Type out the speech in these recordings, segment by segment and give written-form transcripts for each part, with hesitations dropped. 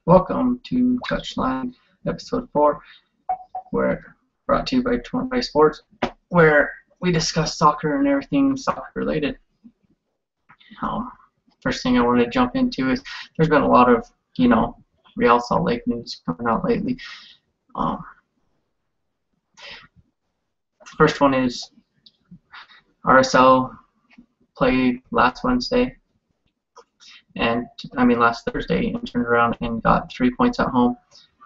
Welcome to Touchline Episode 4, where brought to you by Torn by Sports, where we discuss soccer and everything soccer related. Um, First thing I want to jump into is there's been a lot of, Real Salt Lake news coming out lately. Um, the first one is RSL played last Wednesday, last Thursday, and turned around and got 3 points at home.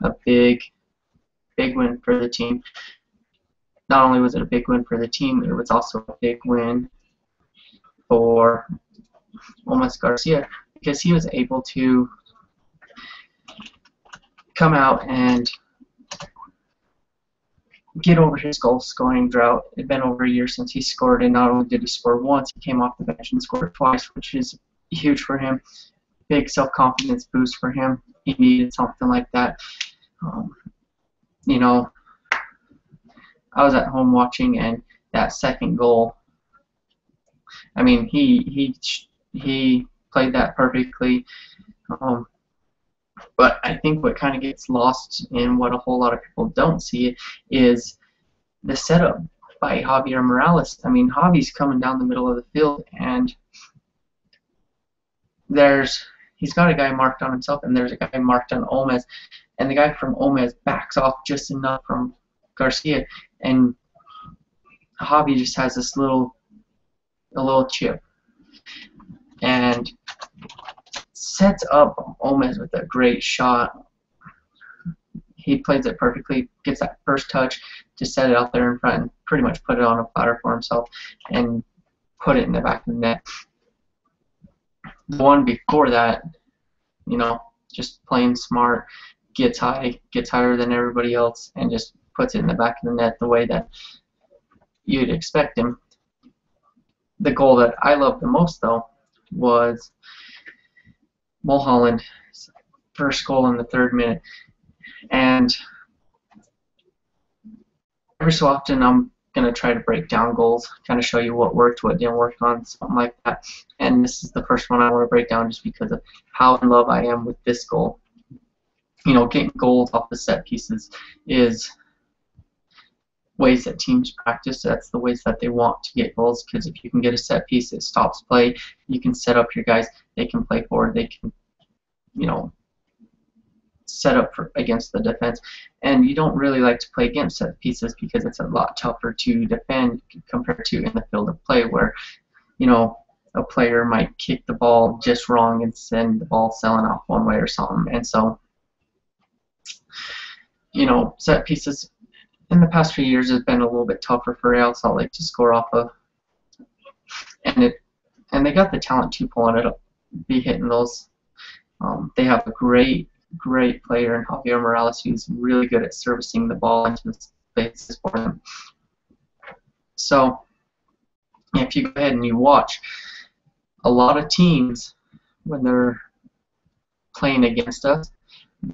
A big win for the team. Not only was it a big win for the team, it was also a big win for Omez Garcia because he was able to come out and get over his goal scoring drought. It had been over a year since he scored, and not only did he score once, he came off the bench and scored twice, which is huge for him. Big self-confidence boost for him. He needed something like that. I was at home watching, and that second goal, he played that perfectly. But I think what kind of gets lost in what a whole lot of people don't see is the setup by Javier Morales. Javi's coming down the middle of the field, and he's got a guy marked on himself, and there's a guy marked on Omez, and the guy from Omez backs off just enough from Garcia, and Javi just has a little chip, and sets up Omez with a great shot. He plays it perfectly, gets that first touch to set it out there in front and pretty much put it on a platter for himself and put it in the back of the net. The one before that, just playing smart, gets higher than everybody else, and just puts it in the back of the net the way that you'd expect him. The goal that I loved the most, though, was Mulholland's first goal in the 3rd minute. And every so often I'm going to try to break down goals, kind of show you what worked, what didn't work on, something like that. And this is the first one I want to break down just because of how in love I am with this goal. Getting goals off the set pieces is ways that teams practice. That's the ways that they want to get goals, because if you can get a set piece, it stops play. You can set up your guys. They can play forward. They can, set up against the defense. And you don't really like to play against set pieces because it's a lot tougher to defend compared to in the field of play where, a player might kick the ball just wrong and send the ball sailing off one way or something. And so, set pieces in the past few years has been a little bit tougher for Real Salt Lake to score off of. And they got the talent to pulling it up, be hitting those. They have a great player in Javier Morales who's really good at servicing the ball into the spaces for them. So if you go ahead and you watch, a lot of teams, when they're playing against us,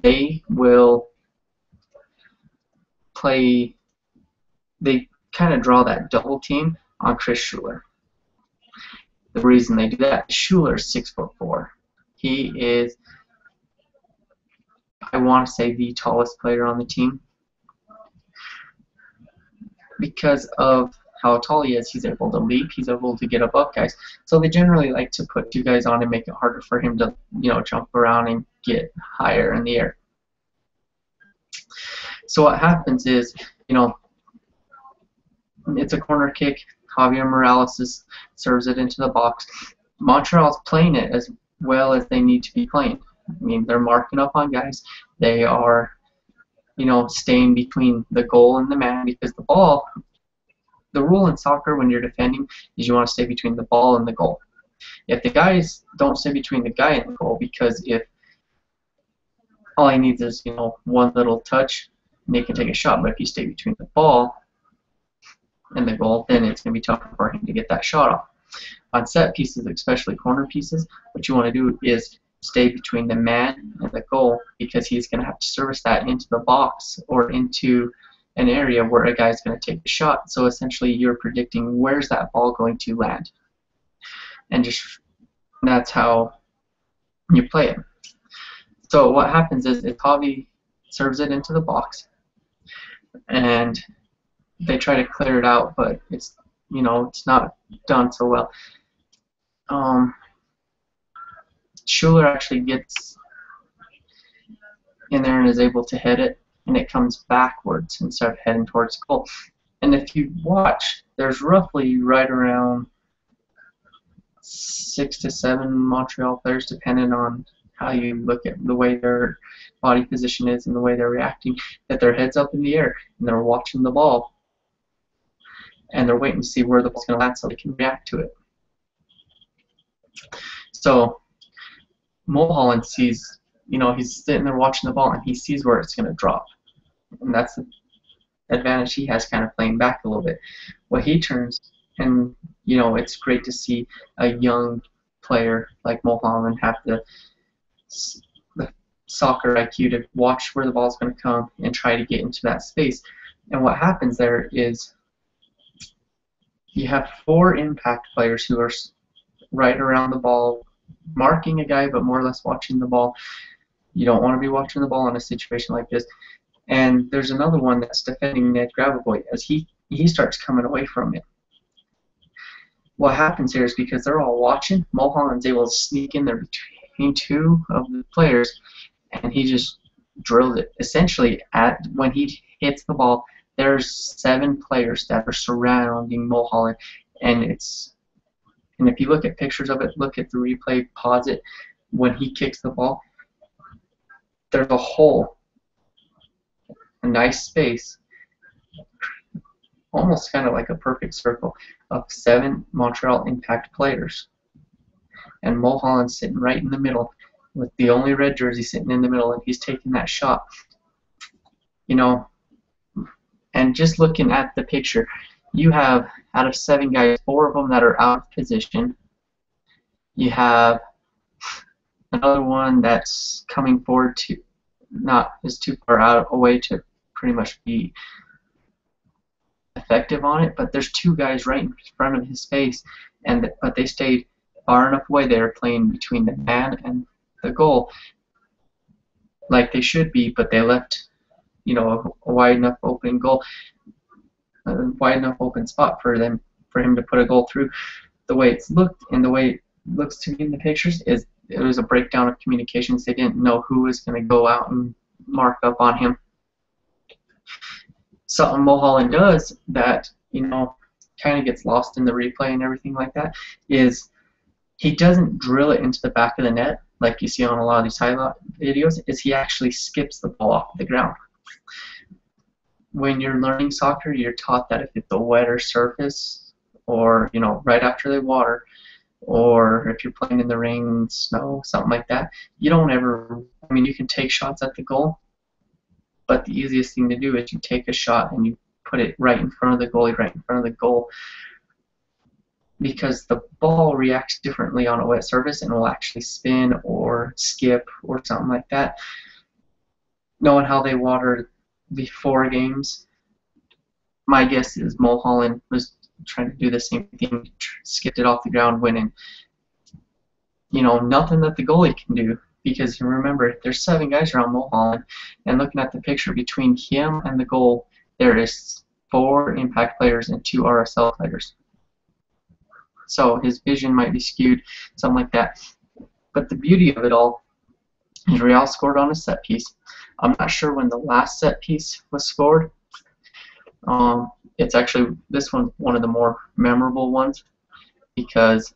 they will play, they kind of draw that double team on Chris Schuler. The reason they do that, Schuler's 6'4". He is, I want to say, the tallest player on the team. Because of how tall he is, he's able to leap, he's able to get above guys. So they generally like to put 2 guys on and make it harder for him to, jump around and get higher in the air. So what happens is, it's a corner kick. Javier Morales serves it into the box. Montreal's playing it as well as they need to be playing. They're marking up on guys. They are, staying between the goal and the man, because the ball, the rule in soccer when you're defending is you want to stay between the ball and the goal. If the guys don't stay between the guy and the goal, because if all he needs is, one little touch, and he can take a shot, but if you stay between the ball and the goal, then it's going to be tougher for him to get that shot off. On set pieces, especially corner pieces, what you want to do is stay between the man and the goal, because he's going to have to service that into the box or into an area where a guy's going to take the shot. So essentially you're predicting where's that ball going to land. And just that's how you play it. So what happens is Javi serves it into the box, and they try to clear it out, but it's it's not done so well. Schuler actually gets in there and is able to hit it, and it comes backwards instead of heading towards goal. And if you watch, there's roughly right around 6 to 7 Montreal players, depending on how you look at the way their body position is and the way they're reacting, that their head's up in the air and they're watching the ball and they're waiting to see where the ball's going to land so they can react to it. So Mulholland sees, he's sitting there watching the ball and he sees where it's going to drop, and that's the advantage he has, kind of playing back a little bit. Well, he turns, and it's great to see a young player like Mulholland have the soccer IQ to watch where the ball's going to come and try to get into that space. And what happens there is you have 4 impact players who are right around the ball, marking a guy, but more or less watching the ball. You don't want to be watching the ball in a situation like this. And there's another one that's defending Ned Grabavoy as he starts coming away from it. What happens here is because they're all watching, Mulholland's able to sneak in there between 2 of the players, and he just drills it. Essentially, when he hits the ball, there's 7 players that are surrounding Mulholland, and if you look at pictures of it, look at the replay, pause it, when he kicks the ball, there's a hole, a nice space, almost kind of like a perfect circle of 7 Montreal Impact players. And Mulholland's sitting right in the middle with the only red jersey sitting in the middle, and he's taking that shot. And just looking at the picture, you have, out of 7 guys, 4 of them that are out of position. You have another one that's coming forward to, not is too far out away to pretty much be effective on it, but there's 2 guys right in front of his face, but they stayed far enough away. They were playing between the man and the goal like they should be, but they left a wide enough open goal, a wide enough open spot for him to put a goal through. The way it's looked and the way it looks to me in the pictures is it was a breakdown of communications. They didn't know who was going to go out and mark up on him. Something Mulholland does that kind of gets lost in the replay and everything like that is he doesn't drill it into the back of the net like you see on a lot of these highlight videos. Is he actually skips the ball off the ground. When you're learning soccer, you're taught that if it's a wetter surface, or right after the water, or if you're playing in the rain, snow, something like that, you don't ever. You can take shots at the goal, but the easiest thing to do is you take a shot and you put it right in front of the goalie, right in front of the goal, because the ball reacts differently on a wet surface and will actually spin or skip or something like that. Knowing how they water before games, my guess is Mulholland was trying to do the same thing, skipped it off the ground, went in. Nothing that the goalie can do, because you remember there's 7 guys around Mulholland, and looking at the picture between him and the goal, there is 4 impact players and 2 RSL players. So his vision might be skewed, something like that. But the beauty of it all is Real scored on a set piece. I'm not sure when the last set piece was scored. It's actually, this one's one of the more memorable ones because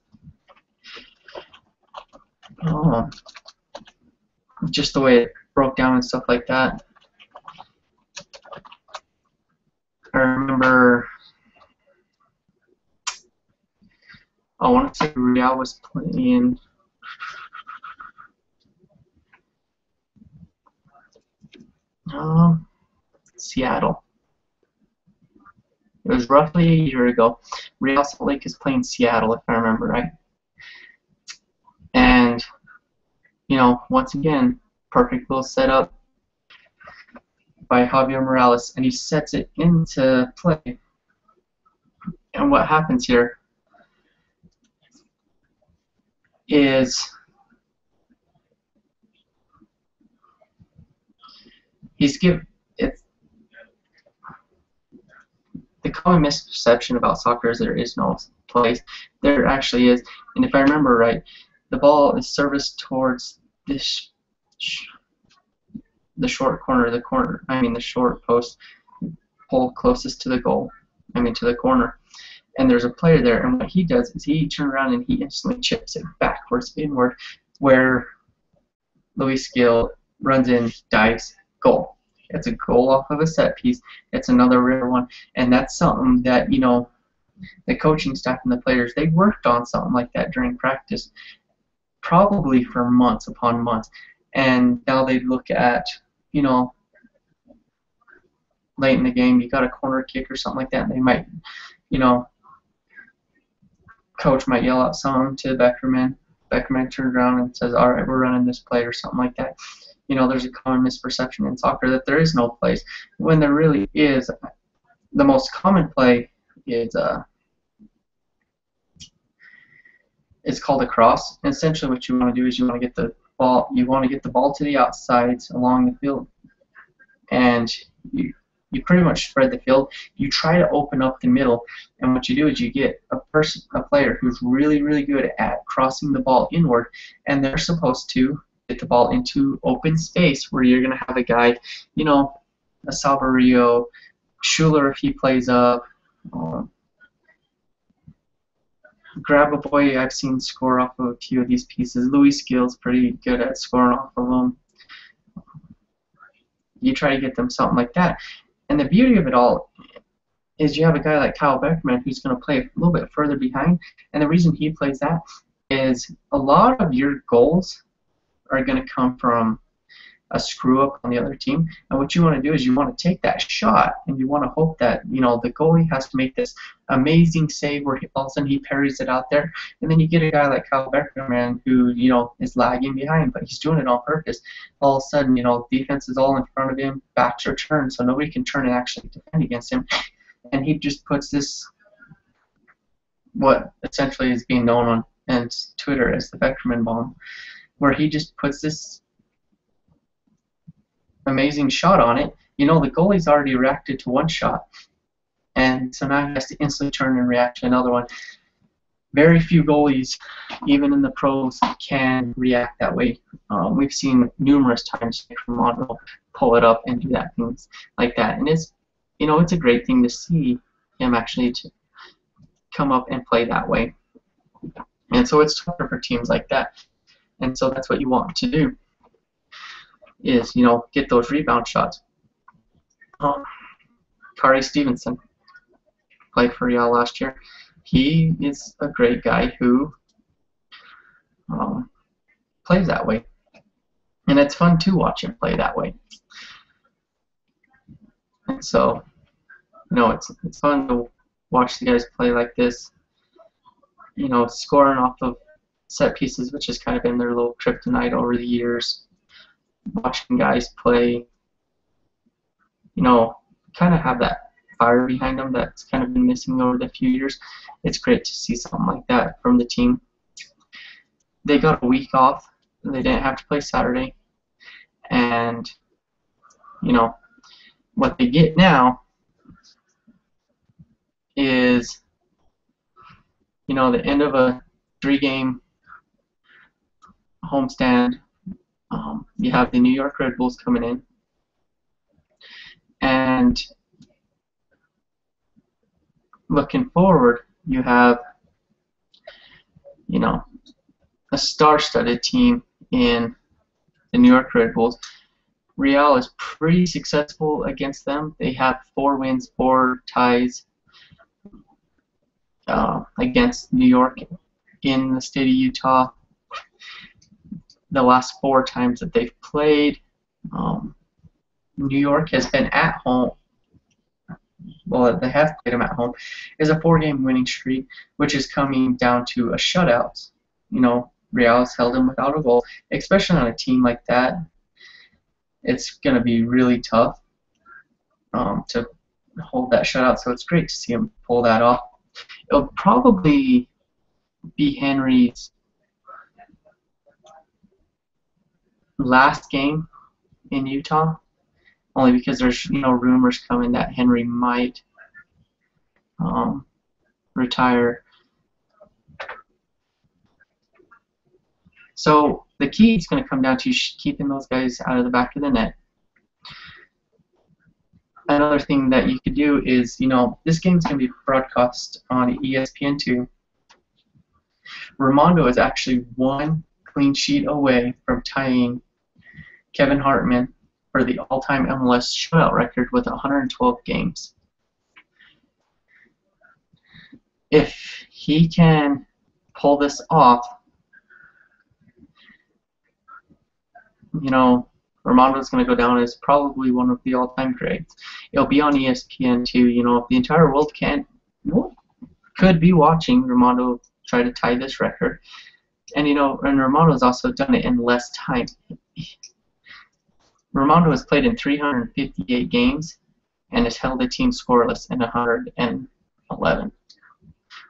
just the way it broke down and stuff like that. I remember, I want to say Real was playing Seattle. It was roughly a year ago. Real Salt Lake is playing Seattle, if I remember right. And, once again, perfect little setup by Javier Morales, and he sets it into play. And what happens here is he's give it's the common misperception about soccer is there is no place. There actually is, and if I remember right, the ball is serviced towards this the short corner, the short post, pole closest to the goal. To the corner. And there's a player there, and what he does is he turns around and he instantly chips it backwards, inward, where Luis Gil runs in, dives, goal. It's a goal off of a set piece. It's another rare one, and that's something that, you know, the coaching staff and the players, they worked on something like that during practice, probably for months upon months. And now they look at, you know, late in the game, you got a corner kick or something like that, and they might, you know, coach might yell out something to Beckerman. Beckerman turns around and says, all right, we're running this play or something like that. You know, there's a common misperception in soccer that there is no plays, when there really is. The most common play is it's called a cross. And essentially what you want to do is you want to get the ball to the outsides along the field, and you pretty much spread the field. You try to open up the middle, and what you do is you get a player who's really, really good at crossing the ball inward, and they're supposed to get the ball into open space where you're going to have a guy, you know, a Salvario, Schuler if he plays up, grab a boy I've seen score off of a few of these pieces. Luis Gil's pretty good at scoring off of them. You try to get them something like that. And the beauty of it all is you have a guy like Kyle Beckerman who's going to play a little bit further behind, and the reason he plays that is a lot of your goals are going to come from a screw up on the other team, and what you want to do is you want to take that shot and you want to hope that, you know, the goalie has to make this amazing save where all of a sudden he parries it out there, and then you get a guy like Kyle Beckerman who, you know, is lagging behind, but he's doing it on purpose. All of a sudden, you know, defense is all in front of him, backs are turned, so nobody can turn and actually defend against him, and he just puts this, what essentially is being known on Twitter as the Beckerman bomb, where he just puts this amazing shot on it. You know, the goalie's already reacted to one shot, and so now he has to instantly turn and react to another one. Very few goalies, even in the pros, can react that way. We've seen numerous times Romano pull it up and do that, things like that, and it's, you know, it's a great thing to see him actually to come up and play that way. And so it's tougher for teams like that, and so that's what you want to do, is, you know, get those rebound shots. Kari Stevenson played for Real last year. He is a great guy who plays that way, and it's fun to watch him play that way. And so, you know, it's fun to watch the guys play like this. You know, scoring off of set pieces, which has kind of been their little kryptonite over the years. Watching guys play, you know, kind of have that fire behind them that's kind of been missing over the few years. It's great to see something like that from the team. They got a week off. They didn't have to play Saturday. And, you know, what they get now is, you know, the end of a 3-game homestand. You have the New York Red Bulls coming in, and looking forward, you have, you know, a star-studded team in the New York Red Bulls. Real is pretty successful against them. They have 4 wins, 4 ties against New York in the state of Utah. The last 4 times that they've played, New York has been at home. Well, they have played them at home. Is a 4-game winning streak, which is coming down to a shutout. You know, Real has held them without a goal, especially on a team like that. It's going to be really tough to hold that shutout, so it's great to see him pull that off. It'll probably be Henry's last game in Utah. only because there's rumors coming that Henry might retire. So the key is going to come down to keeping those guys out of the back of the net. Another thing that you could do is, this game's going to be broadcast on ESPN2. Raimondo is actually one clean sheet away from tying Kevin Hartman for the all-time MLS shutout record with 112 games. If he can pull this off, Raimondo's going to go down as probably one of the all-time greats. It'll be on ESPN too. If the entire world could be watching Raimondo try to tie this record, and Raimondo's also done it in less time. Raimondo has played in 358 games and has held the team scoreless in 111.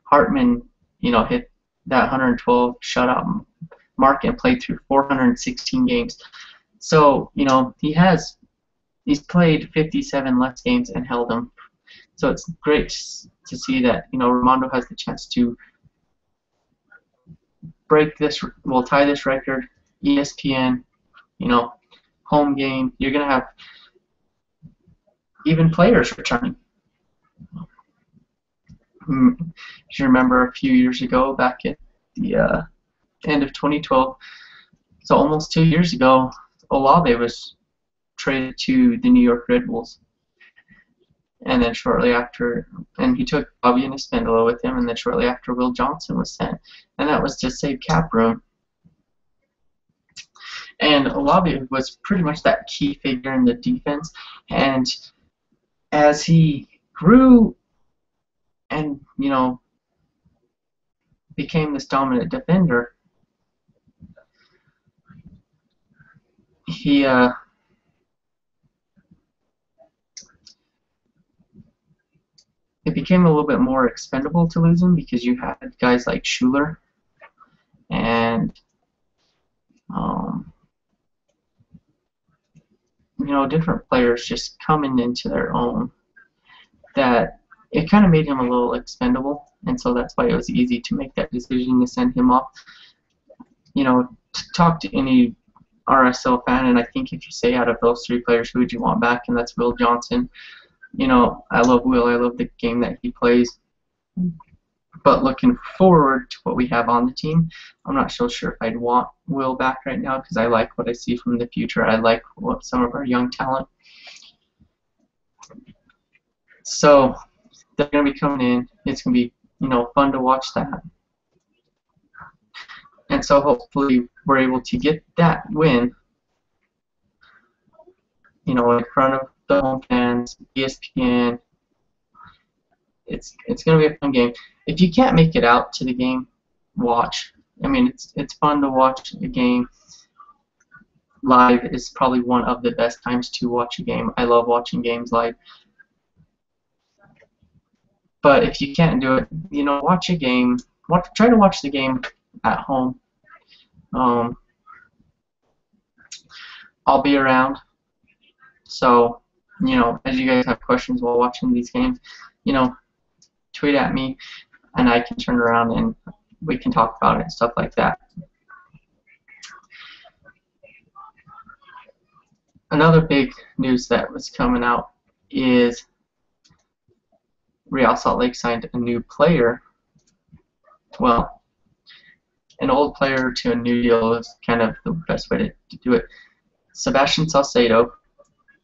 Hartman, hit that 112 shutout mark and played through 416 games. So, he's played 57 less games and held them. So it's great to see that, Raimondo has the chance to tie this record. ESPN, home game. You're going to have even players returning. If you remember a few years ago, back at the end of 2012, so almost 2 years ago, Olave was traded to the New York Red Bulls. And then shortly after, and he took Bobby and Espindola with him, and then shortly after, Will Johnson was sent. And that was to save cap room. And Olave was pretty much that key figure in the defense. And as he grew and, became this dominant defender, it became a little bit more expendable to lose him because you had guys like Schuler and different players just coming into their own, that it kind of made him a little expendable, and so that's why it was easy to make that decision to send him off. Talk to any RSL fan, and I think if you say out of those three players, who would you want back, and that's Will Johnson. I love Will. I love the game that he plays. But looking forward to what we have on the team, I'm not so sure if I'd want Will back right now because I like what I see from the future. I like some of our young talent. So they're going to be coming in. It's going to be fun to watch that. And so hopefully we're able to get that win, in front of the home fans, ESPN. It's going to be a fun game. If you can't make it out to the game, watch. I mean, it's fun to watch a game. Live is probably one of the best times to watch a game. I love watching games live. But if you can't do it, watch a game. Try to watch the game at home. I'll be around. So, as you guys have questions while watching these games, tweet at me, and I can turn around and we can talk about it and stuff like that. Another big news that was coming out is Real Salt Lake signed a new player. Well, an old player to a new deal is kind of the best way to do it. Sebastian Salcedo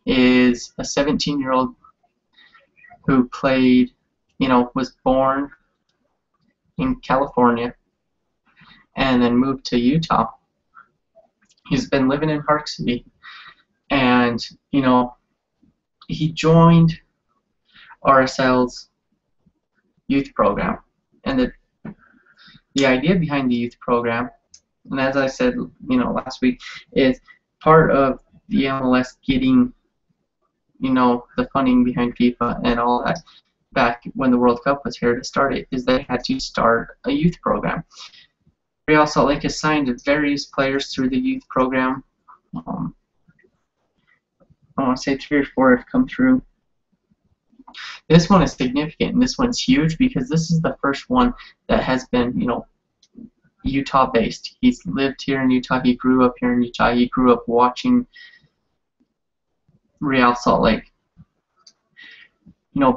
is a 17-year-old who played, was born in California and then moved to Utah. He's been living in Park City, and he joined RSL's youth program, and the idea behind the youth program, and as I said last week, is part of the MLS getting the funding behind FIFA and all that back when the World Cup was here to start it, is they had to start a youth program. Real Salt Lake has signed various players through the youth program. I want to say 3 or 4 have come through. This one is significant, and this one's huge because this is the first one that has been, Utah-based. He's lived here in Utah. He grew up here in Utah. He grew up watching Real Salt Lake.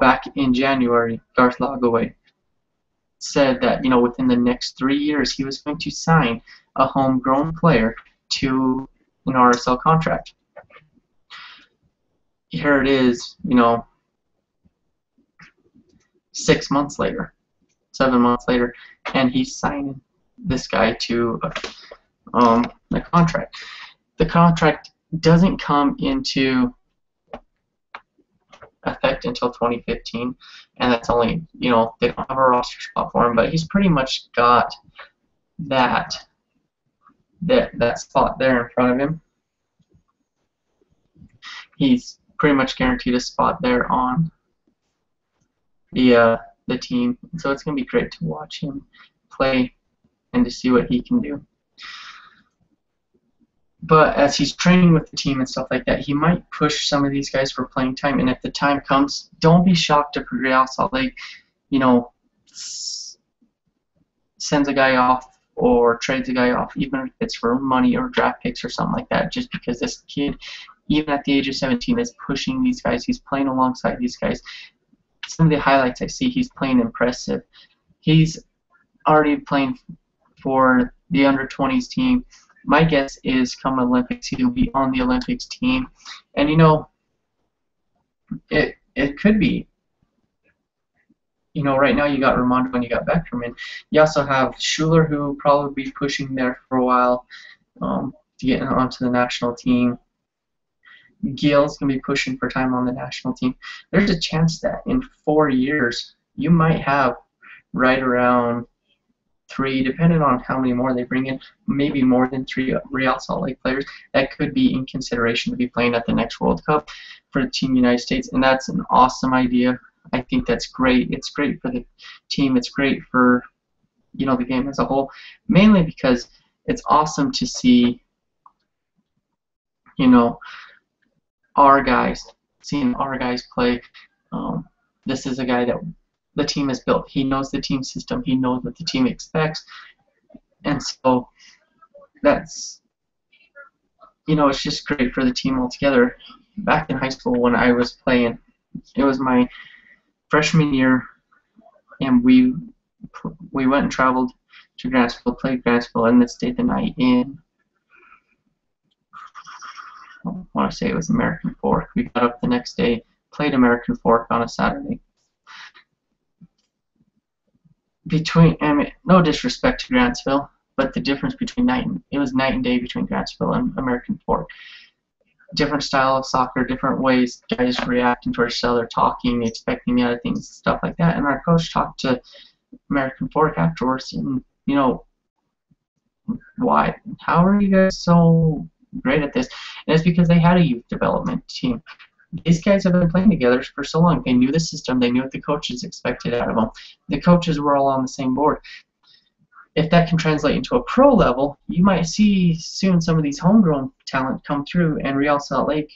Back in January, Garth Lagerwey said that, within the next 3 years, he was going to sign a homegrown player to an RSL contract. Here it is, 6 months later, 7 months later, and he's signing this guy to the contract. The contract doesn't come into effect until 2015, and that's only, they don't have a roster spot for him, but he's pretty much got that spot there in front of him. He's pretty much guaranteed a spot there on the team, so it's going to be great to watch him play and to see what he can do. But as he's training with the team and stuff like that, he might push some of these guys for playing time. And if the time comes, don't be shocked if Real Salt Lake, sends a guy off or trades a guy off, even if it's for money or draft picks or something like that, just because this kid, even at the age of 17, is pushing these guys. He's playing alongside these guys. Some of the highlights I see, he's playing impressive. He's already playing for the under-20s team. My guess is come Olympics, he'll be on the Olympics team. And, it could be. Right now you got Ramondo and you got Beckerman. You also have Schuler, who will probably be pushing there for a while to get onto the national team. Gill's going to be pushing for time on the national team. There's a chance that in 4 years you might have right around 3, depending on how many more they bring in, maybe more than 3 Real Salt Lake players that could be in consideration to be playing at the next World Cup for Team United States, and that's an awesome idea. I think that's great. It's great for the team. It's great for the game as a whole, mainly because it's awesome to see seeing our guys play. This is a guy that the team has built. He knows the team system. He knows what the team expects. And so that's, it's just great for the team altogether. Back in high school when I was playing, it was my freshman year, and we went and traveled to Grantsville, played Grantsville, and then stayed the night in, I want to say it was American Fork. We got up the next day, played American Fork on a Saturday. No disrespect to Grantsville, but the difference between it was night and day between Grantsville and American Fork. Different style of soccer, different ways guys reacting to each other, talking, expecting the other things, stuff like that. And our coach talked to American Fork afterwards, and why? How are you guys so great at this? And it's because they had a youth development team. These guys have been playing together for so long. They knew the system. They knew what the coaches expected out of them. The coaches were all on the same board. If that can translate into a pro level, you might see soon some of these homegrown talent come through, and Real Salt Lake,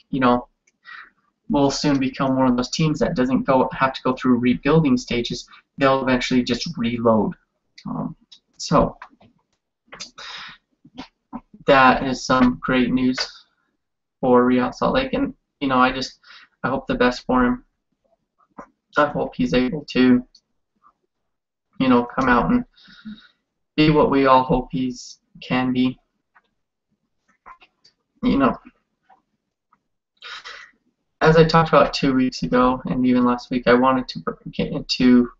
will soon become one of those teams that doesn't have to go through rebuilding stages. They'll eventually just reload. So that is some great news for Real Salt Lake, and I hope the best for him. I hope he's able to, come out and be what we all hope can be. As I talked about 2 weeks ago and even last week, I wanted to get into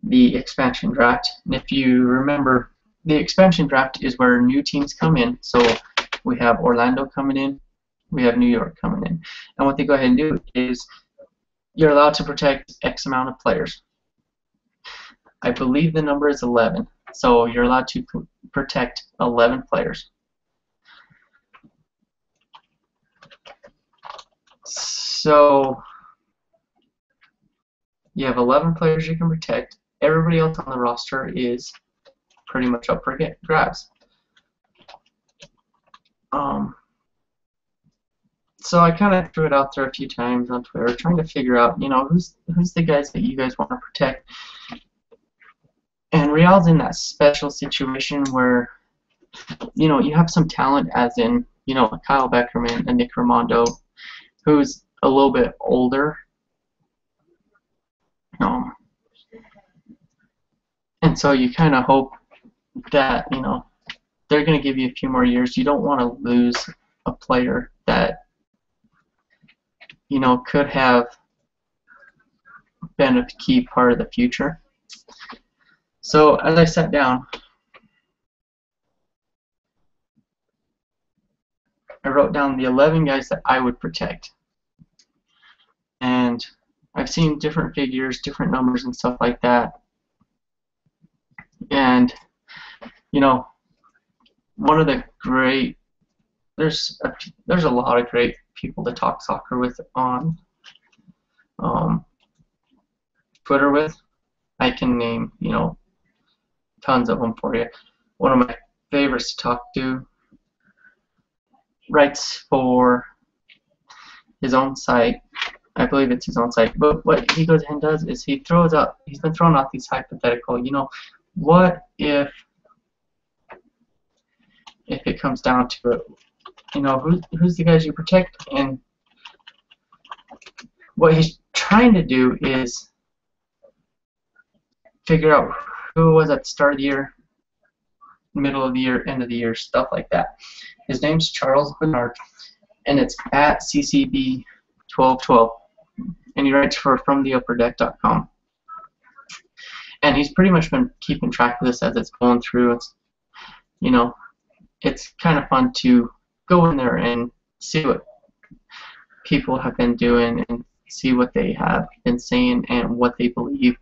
the expansion draft. And if you remember, the expansion draft is where new teams come in. So we have Orlando coming in, we have New York coming in. And what they go ahead and do is you're allowed to protect X amount of players. I believe the number is 11. So you're allowed to protect 11 players. So you have 11 players you can protect. Everybody else on the roster is pretty much up for grabs. So I kind of threw it out there a few times on Twitter, trying to figure out, who's the guys that you guys want to protect. And Real's in that special situation where, you have some talent, as in, a Kyle Beckerman, a Nick Rimando, who's a little bit older. And so you kind of hope that, they're going to give you a few more years. You don't want to lose a player that, could have been a key part of the future. So as I sat down, I wrote down the 11 guys that I would protect. And I've seen different figures, different numbers and stuff like that. And, one of the great, there's a lot of great people to talk soccer with on Twitter with. I can name, tons of them for you. One of my favorites to talk to writes for his own site. I believe it's his own site. But what he goes ahead and does is he's been throwing out these hypothetical, what if it comes down to it, who's the guys you protect? And what he's trying to do is figure out who was at the start of the year, middle of the year, end of the year, stuff like that. His name's Charles Bernard, and it's at CCB1212, and he writes for FromTheUpperDeck.com. And he's pretty much been keeping track of this as it's going through. It's kind of fun to go in there and see what people have been doing and see what they have been saying and what they believe,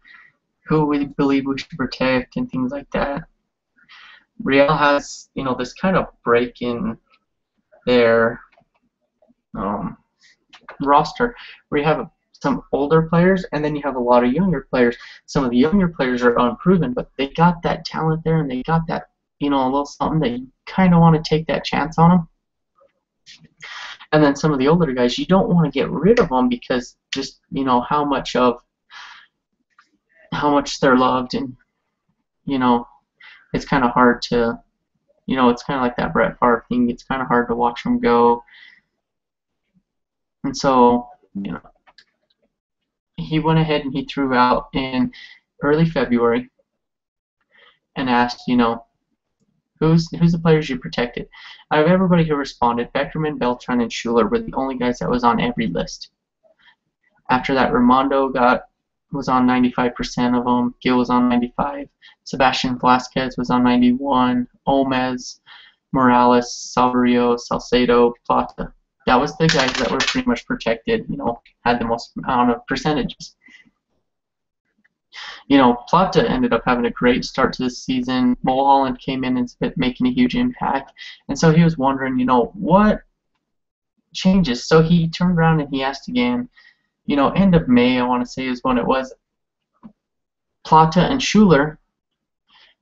who we believe we should protect, and things like that. Real has, this kind of break in their roster where you have some older players and then you have a lot of younger players. Some of the younger players are unproven, but they got that talent there and they got that, a little something that you kind of want to take that chance on them. And then some of the older guys, you don't want to get rid of them because just, how much they're loved, and, it's kind of hard to, it's kind of like that Brett Favre thing. It's kind of hard to watch them go. And so, he went ahead and he threw out in early February and asked, who's the players you protected? Out of everybody who responded, Beckerman, Beltran, and Schuler were the only guys that was on every list. After that, Rimando was on 95% of them. Gil was on 95. Sebastian Velasquez was on 91. Olmez, Morales, Salvario, Salcedo, Plata. That was the guys that were pretty much protected, had the most amount of percentages. Plata ended up having a great start to this season. Mulholland came in and making a huge impact. And so he was wondering, what changes? So he turned around and he asked again, end of May, I want to say is when it was. Plata and Schuler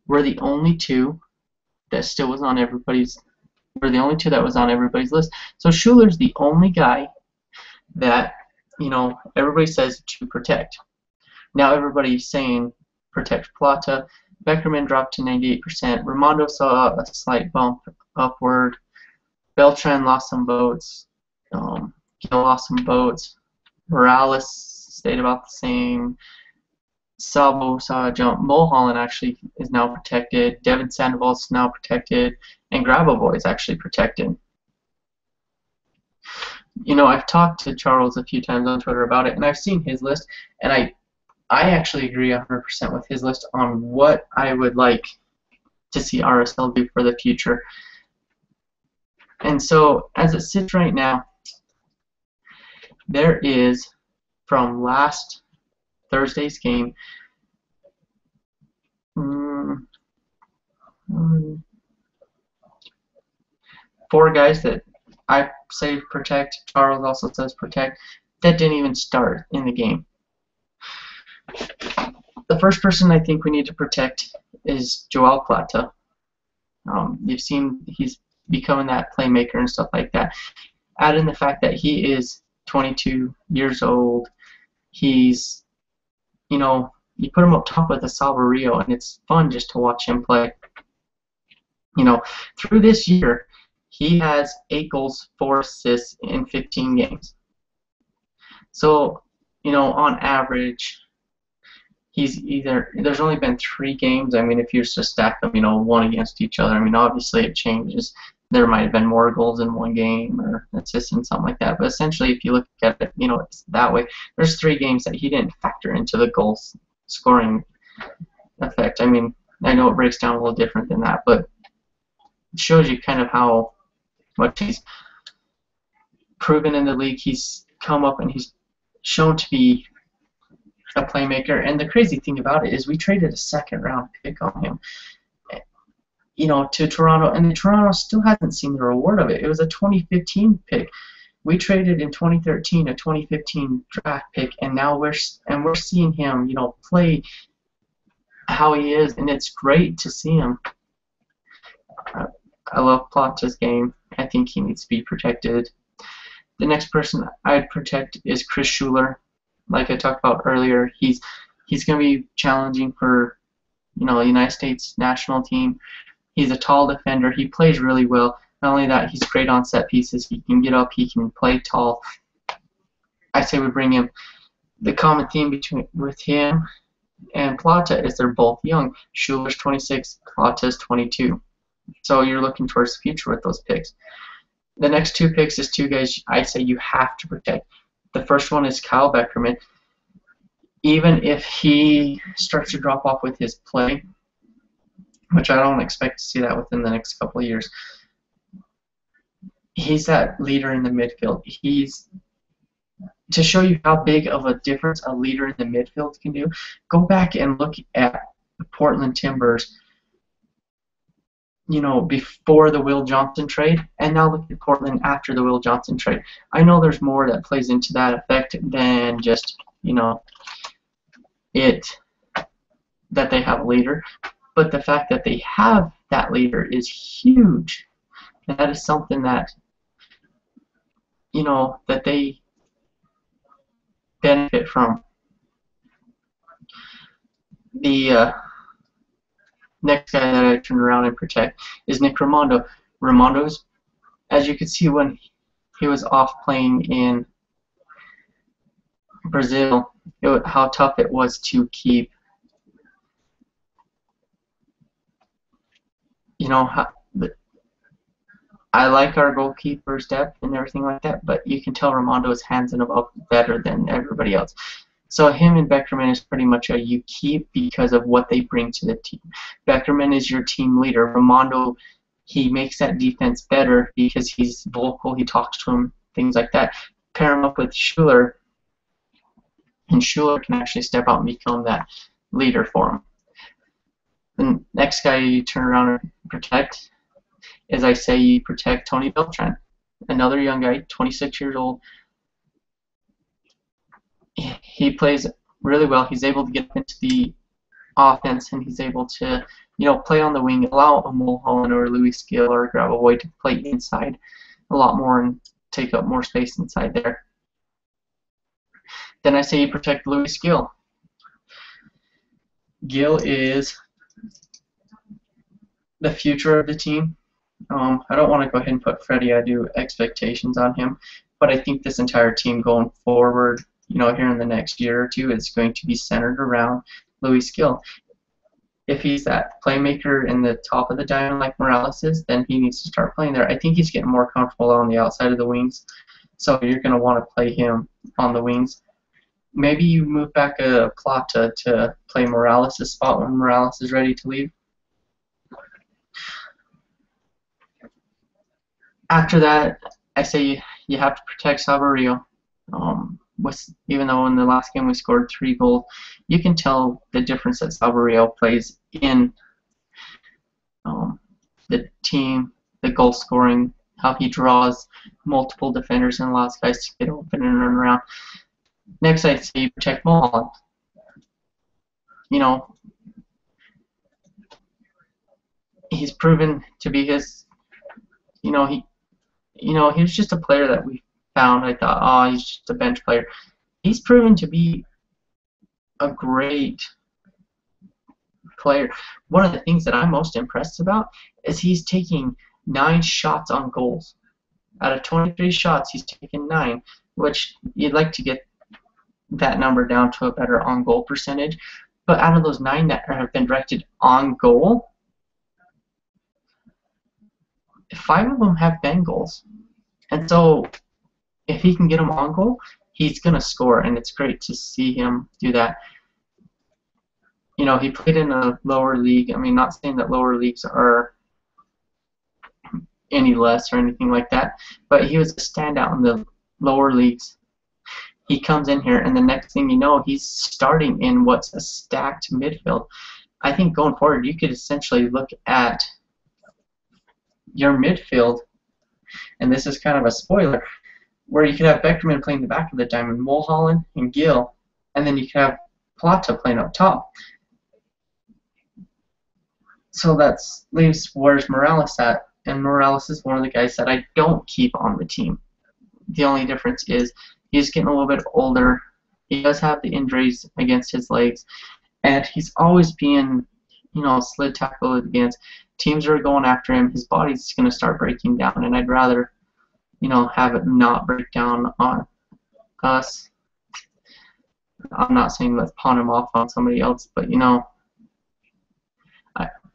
were the only two that still was on everybody's list. So Schuler's the only guy that, everybody says to protect. Now everybody's saying protect Plata. Beckerman dropped to 98%. Rimando saw a slight bump upward. Beltran lost some votes. Gil lost some votes. Morales stayed about the same. Salvo saw a jump. Mulholland actually is now protected. Devin Sandoval's now protected. And Grabavoy is actually protected. I've talked to Charles a few times on Twitter about it, and I've seen his list, and I actually agree 100% with his list on what I would like to see RSL do for the future. And so, as it sits right now, there is, from last Thursday's game, 4 guys that I say protect, Charles also says protect, that didn't even start in the game. The first person I think we need to protect is Joel Plata. You've seen he's becoming that playmaker and stuff like that. Add in the fact that he is 22 years old. He's, you know, you put him up top with a Salvario, and it's fun just to watch him play. You know, through this year, he has 8 goals, 4 assists in 15 games. So, you know, on average, there's only been 3 games. I mean, if you were to stack them, you know, one against each other, I mean, obviously it changes. There might have been more goals in one game or assists and something like that. But essentially, if you look at it, you know, it's that way. There's 3 games that he didn't factor into the goal scoring effect. I mean, I know it breaks down a little different than that, but it shows you kind of how much he's proven in the league. He's come up and he's shown to be a playmaker. And the crazy thing about it is we traded a 2nd-round pick on him, you know, to Toronto, and Toronto still hasn't seen the reward of it. It was a 2015 pick. We traded in 2013 a 2015 draft pick, and now we're seeing him, you know, play how he is, and it's great to see him. I love Plata's game. I think he needs to be protected. The next person I'd protect is Chris Schuler. Like I talked about earlier, he's going to be challenging for, you know, the United States national team. He's a tall defender. He plays really well. Not only that, he's great on set pieces. He can get up. He can play tall. I say we bring him. The common theme with him and Plata is they're both young. Schuler's 26, Plata's 22. So you're looking towards the future with those picks. The next 2 picks is 2 guys I say you have to protect. The first one is Kyle Beckerman. Even if he starts to drop off with his play, which I don't expect to see that within the next couple of years, he's that leader in the midfield. To show you how big of a difference a leader in the midfield can do, go back and look at the Portland Timbers, you know, before the Will Johnson trade, and now look at Portland after the Will Johnson trade. I know there's more that plays into that effect than just, you know, that they have a leader, but the fact that they have that leader is huge. And that is something that, you know, that they benefit from. The next guy that I turn around and protect is Nick Rimando. Rimando's, as you could see when he was off playing in Brazil, how tough it was to keep, you know, I like our goalkeeper's depth and everything like that, but you can tell Rimando is hands in the ball better than everybody else. So him and Beckerman is pretty much a you keep because of what they bring to the team. Beckerman is your team leader. Rimando, he makes that defense better because he's vocal, he talks to him, things like that. Pair him up with Schuler, and Schuler can actually step out and become that leader for him. The next guy you turn around and protect is, I say, you protect Tony Beltran. Another young guy, 26 years old. He plays really well. He's able to get into the offense, and he's able to, you know, play on the wing, allow a Mulholland or Louis Gill or Grabavoy to play inside a lot more and take up more space inside there. Then I say you protect Louis Gill. Gill is the future of the team. I don't want to go ahead and put Freddie Adu expectations on him, but I think this entire team going forward, you know, here in the next year or two, is going to be centered around Louis Gill. If he's that playmaker in the top of the diamond like Morales is, then he needs to start playing there. I think he's getting more comfortable on the outside of the wings, so you're going to want to play him on the wings. Maybe you move back a Plata to play Morales' spot when Morales is ready to leave. After that, I say you have to protect Salvario. Even though in the last game we scored 3 goals, you can tell the difference that Salvario plays in the team, the goal scoring, how he draws multiple defenders and allows guys to get open and run around. Next, I say you protect Mulholland. You know, he's proven to be his, you know, he was just a player that we found. I thought, oh, he's just a bench player. He's proven to be a great player. One of the things that I'm most impressed about is he's taking 9 shots on goals. Out of 23 shots, he's taken 9, which you'd like to get that number down to a better on-goal percentage. But out of those 9 that have been directed on goal, 5 of them have been goals. And so if he can get them on goal, he's going to score, and it's great to see him do that. He played in a lower league. I mean, not saying that lower leagues are any less or anything like that, but he was a standout in the lower leagues. He comes in here, and the next thing you know, he's starting in what's a stacked midfield. I think going forward, you could essentially look at your midfield, and this is kind of a spoiler, where you could have Beckerman playing the back of the diamond, Mulholland and Gill, and then you could have Plata playing up top. So that leaves where's Morales at, and Morales is one of the guys that I don't keep on the team. The only difference is he's getting a little bit older. He does have the injuries against his legs, and he's always being, slid tackled against. Teams are going after him. His body's going to start breaking down, and I'd rather, have it not break down on us. I'm not saying let's pawn him off on somebody else, but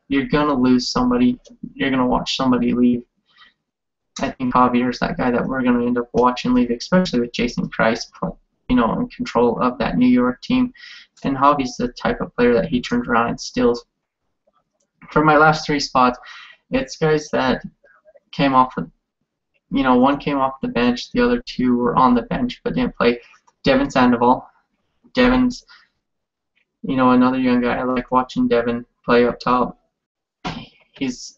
you're going to lose somebody. You're going to watch somebody leave. I think Javier's that guy that we're going to end up watching leave, especially with Jason Kreis, in control of that New York team. And Javier's the type of player that he turns around and steals. For my last 3 spots, it's guys that came off the, one came off the bench, the other 2 were on the bench but didn't play. Devin Sandoval. Devin's, another young guy. I like watching Devin play up top. He's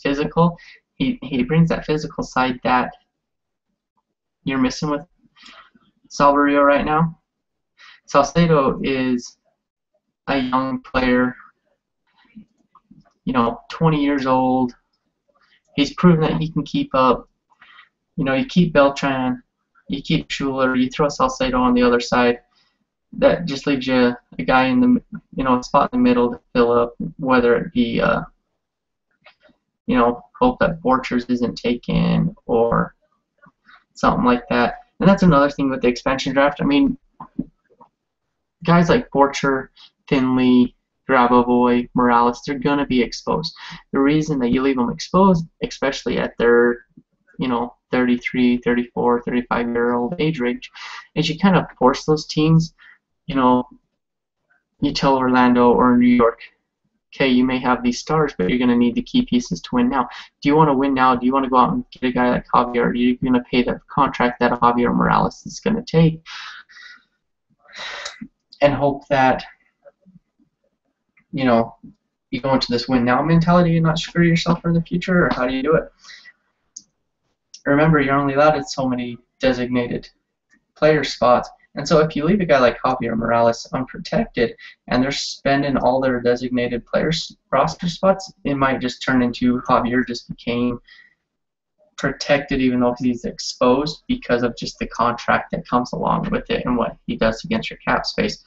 physical. He brings that physical side that you're missing with Salverio right now. Salcedo is a young player, 20 years old. He's proven that he can keep up. You keep Beltran, you keep Schuler, you throw Salcedo on the other side. That just leaves you a guy in the, a spot in the middle to fill up, whether it be, hope that Borchers isn't taken or something like that. And that's another thing with the expansion draft. I mean, guys like Borcher, Finley, Grabavoy, Morales, they're going to be exposed. The reason that you leave them exposed, especially at their, 33, 34, 35-year-old age range, is you kind of force those teams, you tell Orlando or New York, okay, you may have these stars, but you're going to need the key pieces to win now. Do you want to win now? Do you want to go out and get a guy like Javier? Or are you going to pay the contract that Javier Morales is going to take and hope that, you go into this win now mentality and not screw yourself for the future? Or how do you do it? Remember, you're only allowed so many designated player spots. And so if you leave a guy like Javier Morales unprotected and they're spending all their designated players roster spots, it might just turn into Javier just became protected even though he's exposed because of just the contract that comes along with it and what he does against your cap space.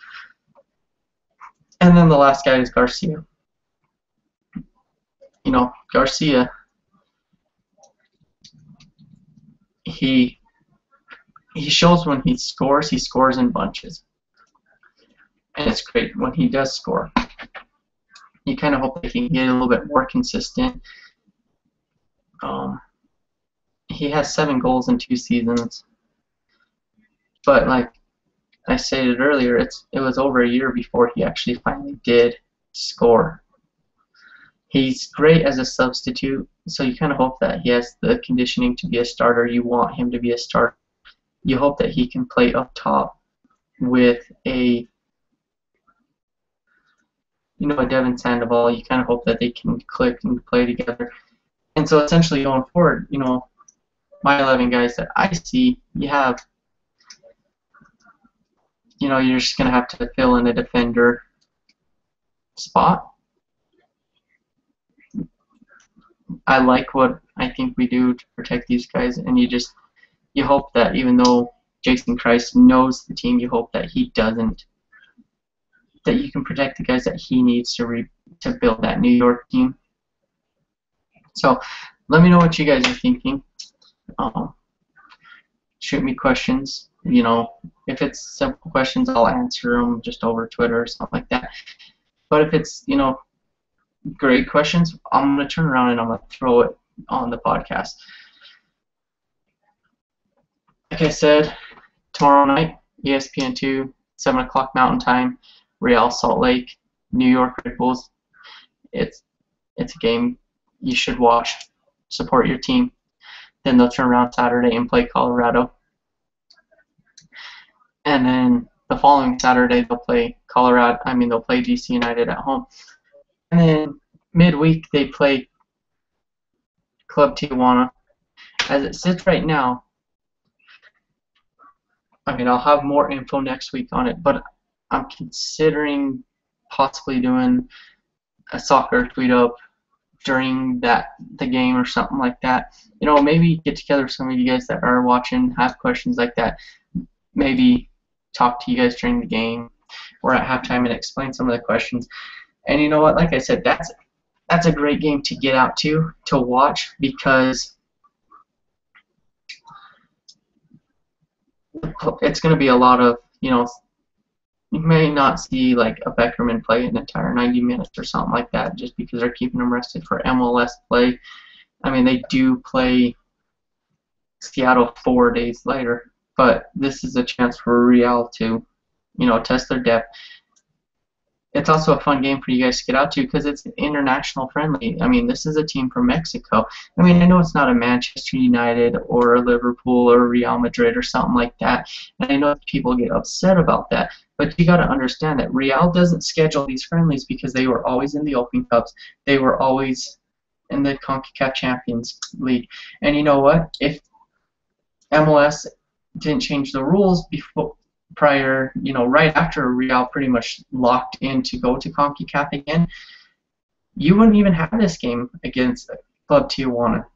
And then the last guy is Garcia. Garcia, he shows when he scores in bunches. And it's great when he does score. You kind of hope that he can get a little bit more consistent. He has 7 goals in 2 seasons. But like I stated earlier, it was over a year before he actually finally did score. He's great as a substitute, so you kind of hope that he has the conditioning to be a starter. You want him to be a starter. You hope that he can play up top with a Devin Sandoval. You kind of hope that they can click and play together. And so essentially going forward, my 11 guys that I see, you have, you're just going to have to fill in a defender spot. I like what I think we do to protect these guys, and you hope that even though Jason Christ knows the team, you hope that he doesn't, that you can protect the guys that he needs to build that New York team. So let me know what you guys are thinking. Shoot me questions. If it's simple questions, I'll answer them just over Twitter or something like that. But if it's, great questions, I'm going to turn around and I'm going to throw it on the podcast. Like I said, tomorrow night, ESPN2, 7 o'clock Mountain Time, Real Salt Lake, New York Red Bulls. It's a game you should watch. Support your team. Then they'll turn around Saturday and play Colorado. And then the following Saturday they'll play they'll play DC United at home. And then midweek they play Club Tijuana. As it sits right now, I'll have more info next week on it, but I'm considering possibly doing a soccer tweet up during the game or something like that. Maybe get together with some of you guys that are watching, have questions like that. Maybe talk to you guys during the game or at halftime and explain some of the questions. And you know what? Like I said, that's a great game to get out to watch, because it's going to be a lot of, you may not see like a Beckerman play an entire 90 minutes or something like that just because they're keeping him rested for MLS play. They do play Seattle 4 days later, but this is a chance for Real to, test their depth. It's also a fun game for you guys to get out to because it's an international friendly. This is a team from Mexico. I know it's not a Manchester United or a Liverpool or Real Madrid or something like that, and I know people get upset about that, but you got to understand that Real doesn't schedule these friendlies because they were always in the Open Cups. They were always in the CONCACAF Champions League. And you know what? If MLS didn't change the rules right after Real pretty much locked in to go to CONCACAF again, you wouldn't even have this game against Club Tijuana.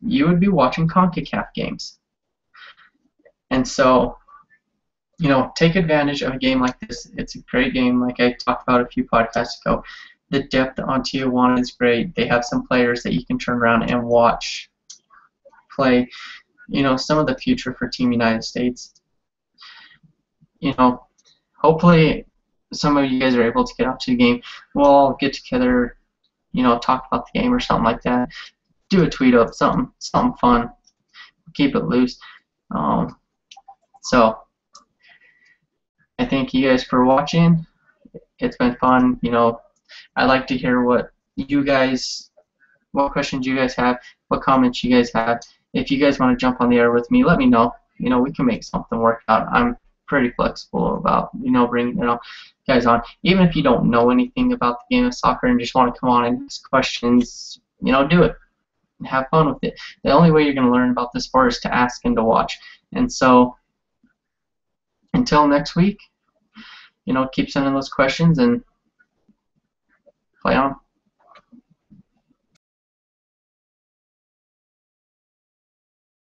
You would be watching CONCACAF games. And so, take advantage of a game like this. It's a great game, like I talked about a few podcasts ago. The depth on Tijuana is great. They have some players that you can turn around and watch play. Some of the future for Team United States. Hopefully some of you guys are able to get out to the game. We'll all get together, talk about the game or something like that. Do a tweet up, something fun. Keep it loose. So I thank you guys for watching. It's been fun. I'd like to hear what questions you guys have, what comments you guys have. If you guys want to jump on the air with me, let me know. We can make something work out. I'm pretty flexible about, bringing, guys on. Even if you don't know anything about the game of soccer and just want to come on and ask questions, do it. Have fun with it. The only way you're going to learn about the sport is to ask and to watch. And so, until next week, keep sending those questions and play on.